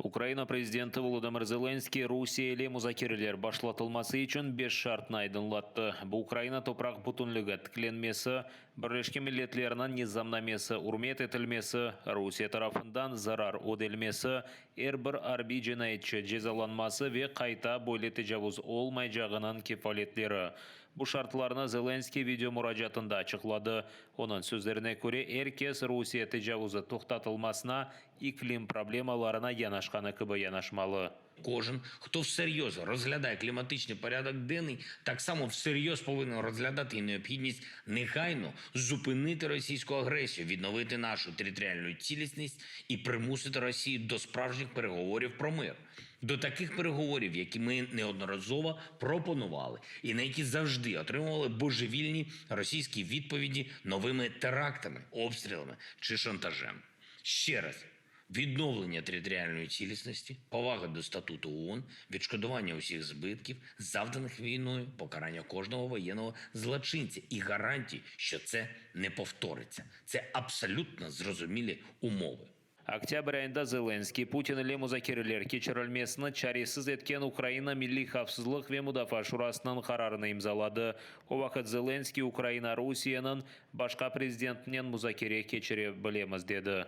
Украина президенті Володимир Зеленский Русия ile muzakirler başlatılması için 5 şartını aydınlattı. Bu Ukraina toprak bütünlüğü tiklenmesi, Birleşmiş Milletler'in nizamnamesi hürmet etilmesi, Rusya tarafından zarar ödenmesi, her bir harbi cinayetçi cezalanması ve kayta böyle tecavüz olmayacağının kefaletleri. Bu şartlarını Zelenskiy video müracaatında açıkladı. Onun sözlerine göre herkes Rusya tecavüzü toxtatılmasına, iklim проблемаларына yanaşkanı gibi yanaşmalı. Кожен, хто всерйоз розглядає кліматичний порядок денний, так само всерйоз повинен розглядати і необхідність негайно зупинити російську агресію, відновити нашу територіальну цілісність і примусити Росію до справжніх переговорів про мир. До таких переговорів, які ми неодноразово пропонували і на які завжди отримували божевільні російські відповіді новими терактами, обстрілами чи шантажем. Ще раз. Відновлення територіальної цілісності, повага до статуту ООН, відшкодування усіх збитків, завданих війною, покарання кожного воєнного злочинця і гарантії, що це не повториться. Це абсолютно зрозумілі умови. Октябрь ayında Zelenskiy Putin ile muzakirler keçirilmesini çaresiz etken Ukrayna Milli Xavfsızlık ve Müdafaa Şurası'nın kararını imzaladı. O vakit Zelenskiy Ukrayna Rusya'nın başka prezidentinin muzakireye keçirebilemiz dedi.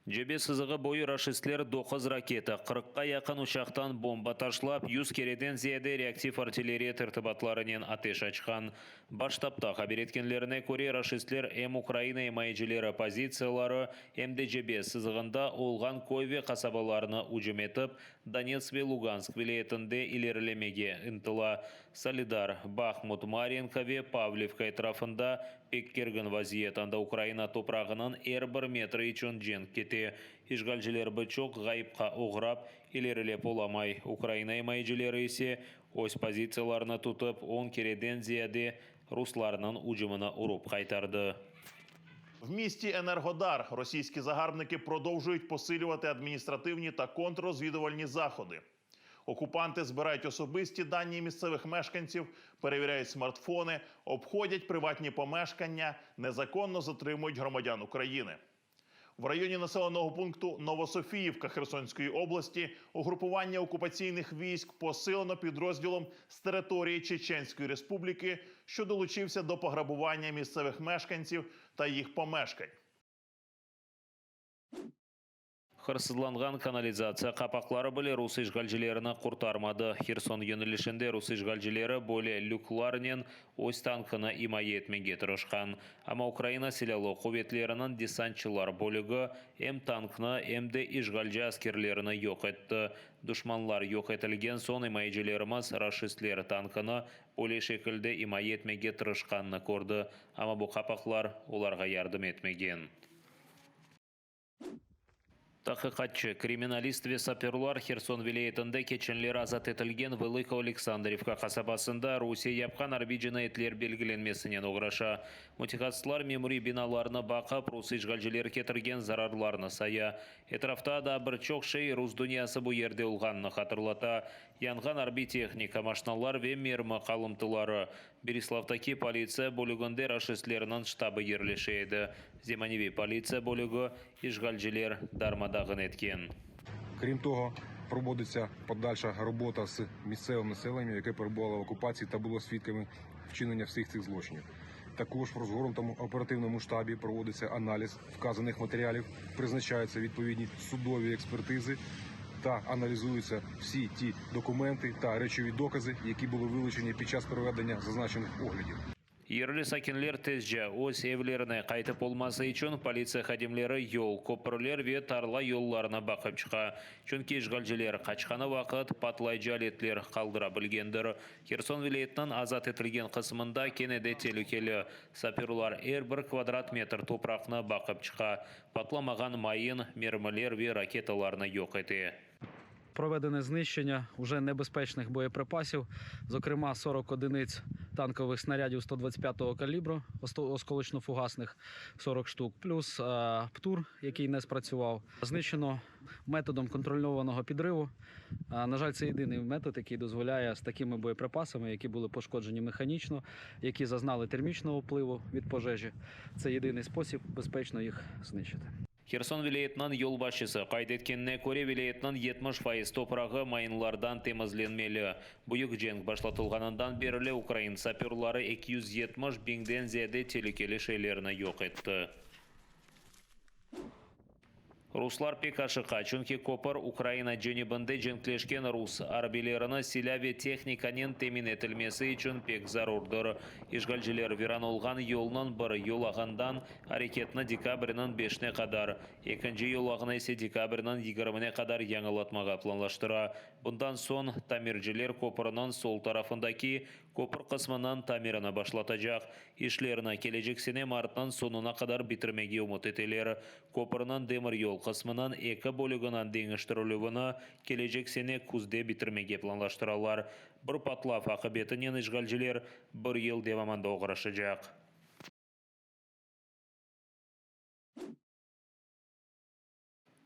Жебе сызығы бойы рашистлер 9 ракета, 40-қа яқын ұшақтан бомба ташлап, 100 кереден зияде реактив артиллерия тіртібатларынан атеш açқан. Баштапта хабар еткенлеріне көре рашистлер әм Украина емайжілері позициялары әмде жебе сызығында олған Койве қасабаларыны ұжым етіп, Донецк ве Луганск вилаетінде илерілемеге ынтыла. Солидар, Бахмут, Маринка ве Павлевка etrafında pek gergin vaziyetinde Ukrayna toprağının her bir metre için cenk keti. İşgalciler birçok gayipqa uğrap, ilerilep olamay. Ukrayna emaycileri ise öz pozisiyalarını tutup 10 kereden ziyade Ruslarının ucumuna urup kaytardı. В місті Енергодар російські загарбники продовжують посилювати адміністративні та контррозвідувальні заходи. Окупанти збирають особисті дані місцевих мешканців, перевіряють смартфони, обходять приватні помешкання, незаконно затримують громадян України. В районі населеного пункту Новософіївка Херсонської області угрупування окупаційних військ посилено підрозділом з території Чеченської Республіки, що долучився до пограбування місцевих мешканців та їх помешкань. Hırsızlanған kanalizasiya qapaqlары bile Rus işgalcilerini kurtarmadı. Xerson yönelişinde Rus işgalcileri böyle lüklarının öz tankını himaye etmeye tırışkan. Ama Ukrayna silahlı kuvvetlerinin desantçılar bölüğü hem tankını hem de işgalci askerlerini yok etti. Düşmanlar yok etilgen son himayecilerimiz raşistler tankını böyle şekilde himaye etmeye tırışkanını gördü. Ama bu qapaqlar onlara yardım etmegen. Тақиқатчы, криминалист ве саперлар Херсон вилаетінде кеченлер азат етілген Велика Александрівка қасабасында Русия япқан арби жинайетлер белгіленмесінен оғраша. Мутихатсылар мемори биналарыны бақып, Рус işgalciler кетірген зарарларыны сая. Етрафта да бір чоқ шей Рус дүниясы бұ ерде ұлғанны қатырлата. Янған арби техника, машиналар ве мермі қалымтылары. Бериславтаки полиция бөлігінде рашистлерінің штабы ерлешейді. Земаневи полиция бөлігі işgalciler дармадағын еткен. Крім того, проводиться подальша робота з місцевим населенням, яке перебувало в окупації та було свідками вчинення всіх цих злочинів. Також в розгорнутому оперативному штабі проводиться аналіз вказаних матеріалів, призначаються відповідні судові експертизи та аналізуються всі ті документи та речові докази, які були вилучені під час проведення зазначених оглядів. Ерлі сакинлер тезже өз евлеріне қайтып olması için полиция xadimleri yol, köprülер ve tarla yollarına bakıp çıqa. Çünkü işgalciler qaçqаны vaqt patlayıcı aletler qaldıra bilgendir. Xerson vilayetinden azat etilgen kısmında kenede tehlikeli. Saperlar her bir kvadrat metr topraqına bakıp çıqa. Patlamagan mayın, mermiler ve raketalarını yok etti. Проведене знищення уже небезпечних боєприпасів, зокрема 40 одиниць танкових снарядів 125-го калібру, осколочно-фугасних 40 штук, плюс ПТУР, який не спрацював. Знищено методом контрольованого підриву. На жаль, це єдиний метод, який дозволяє з такими боєприпасами, які були пошкоджені механічно, які зазнали термічного впливу від пожежі, це єдиний спосіб безпечно їх знищити. Херсон вилаятынан yol başçısı qayd etkеніне көре вилаятынан 70% топырағы майынлардан темізленмелі. Бұйық женг башлатылғанından берілі Украин саперлары 270 биңден зияде телекелі шейлеріні yok etті. Руслар пекашыға, чүнки kopar Украина женебінде женклешкен рус арбелеріні силяве техниканен темин етілмесі үшін пек зарурдыр. Ишгалжилер веран олған yolынан бір yol ағандан әрекетіні декабрінің 5-не қадар. Екінші yol ағына есе декабрінің 20-не қадар яңылатмаға планлаштыра. Бұндан сон тамиржилер kopарының сол тарафындаки kopar қысмынан тамираны башлатажақ. Ишлеріні кележексене мартынан сонына қадар бітірмеге умыт етелер. Kopарының демір yol қысмынан екі бөлігінен деңіштірілуіні кележексене күзде бітірмеге планлаштыралар. Бір патлав ақыбетінен ишгалжилер бір ел деваманда оғырашы жақ.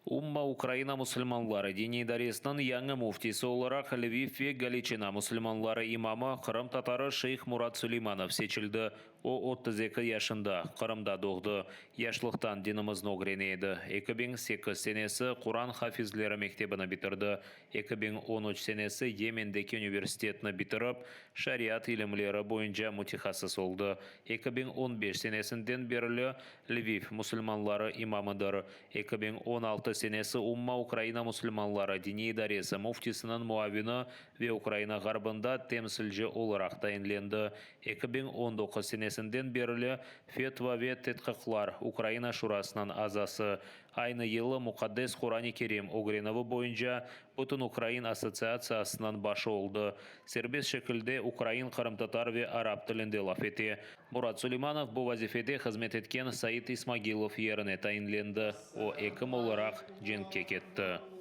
Умма Украина мұсылманлары дини идаресінің яңы муфтисі оларақ Львив ве Галичина мұсылманлары имамы Қырым татары шейх Мурат Сулейманов сечілді. О 32 яшында Қырымда доғды. Яшлықтан динімізін огренейді. 2008 сенесі Құран хафизлері мектебіні бітірді. 2013 сенесі Йемендегі университетіні бітіріп, шариат илімлері бойынша мутихасыз олды. 2015 сенесінден берілі Львив мұсылманлары имамыдыр. 2016 сенесі Умма Украина мұсылманлары дини идаресі муфтисінің муавины ве Украина ғарбында темсілжі оларақ тайынленді. 2019 сенесінден берілі фетва ве тетқықлар Украина шурасынан азасы. Айны елі Мұқаддес Құрани Керем огреновы бойынша Бұтын Украин ассоциациясынан башы олды. Сербес шекілде Украин қарымтатар ве араб тілінде лаф ете. Мурат Сулейманов бұл вазифеде қызмет еткен Саид Исмагилов еріне тайынленді. О 2 оларақ женге кетті.